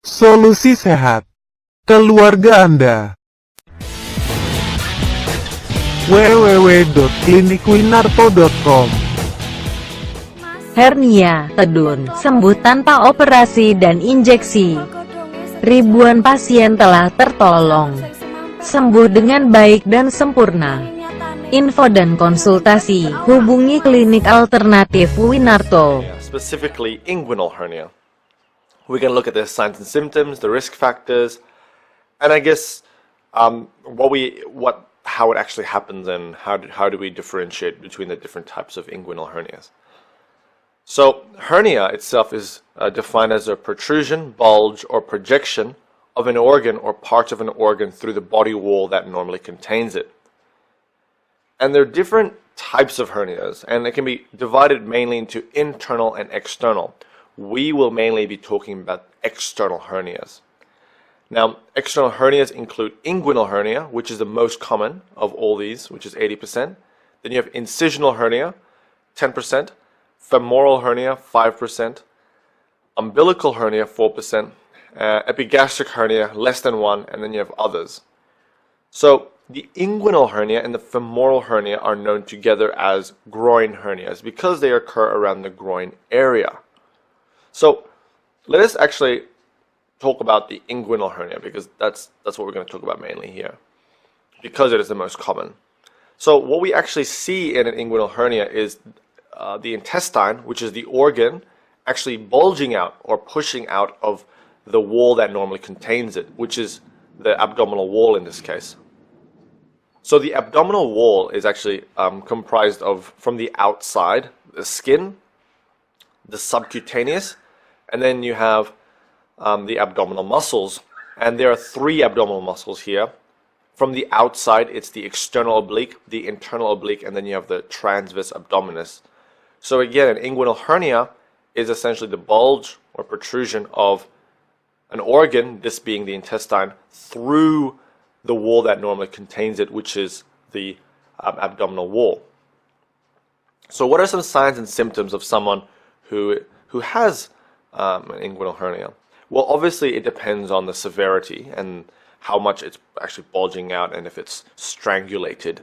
Solusi sehat. Keluarga Anda. www.klinikwinarto.com. Hernia, turun, sembuh tanpa operasi dan injeksi. Ribuan pasien telah tertolong sembuh dengan baik dan sempurna. Info dan konsultasi, hubungi klinik alternatif Winarto. Specifically inguinal hernia. We can look at the signs and symptoms, the risk factors, and I guess how it actually happens, and how do we differentiate between the different types of inguinal hernias. So hernia itself is defined as a protrusion, bulge, or projection of an organ or part of an organ through the body wall that normally contains it. And there are different types of hernias, and they can be divided mainly into internal and external. We will mainly be talking about external hernias. Now, external hernias include inguinal hernia, which is the most common of all these, which is 80%. Then you have incisional hernia, 10%, femoral hernia, 5%, umbilical hernia, 4%, epigastric hernia, less than 1%, and then you have others. So the inguinal hernia and the femoral hernia are known together as groin hernias because they occur around the groin area. So let us actually talk about the inguinal hernia, because that's what we're going to talk about mainly here, because it is the most common. So what we actually see in an inguinal hernia is the intestine, which is the organ, actually bulging out or pushing out of the wall that normally contains it, which is the abdominal wall in this case. So the abdominal wall is actually comprised of, from the outside, the skin, the subcutaneous, and then you have the abdominal muscles. And there are 3 abdominal muscles here. From the outside, it's the external oblique, the internal oblique, and then you have the transverse abdominis. So again, an inguinal hernia is essentially the bulge or protrusion of an organ, this being the intestine, through the wall that normally contains it, which is the abdominal wall. So what are some signs and symptoms of someone who has an inguinal hernia? Well, obviously it depends on the severity and how much it's actually bulging out and if it's strangulated.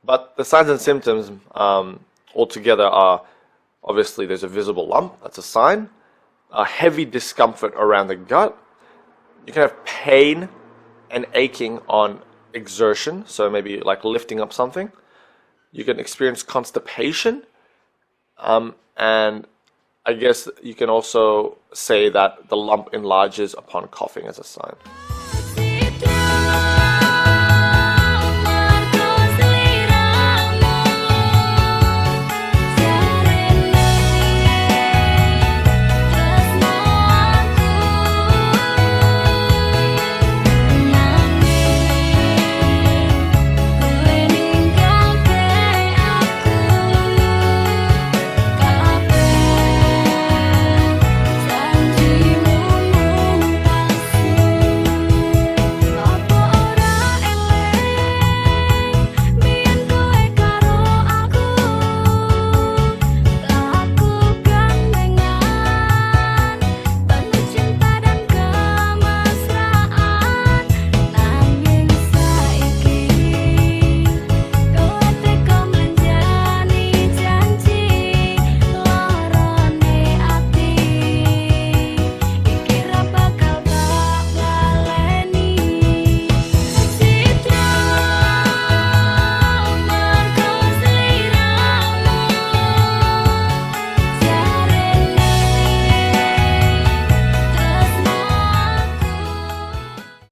But the signs and symptoms altogether are, obviously there's a visible lump, that's a sign, a heavy discomfort around the gut, you can have pain and aching on exertion, so maybe like lifting up something, you can experience constipation, and I guess you can also say that the lump enlarges upon coughing as a sign.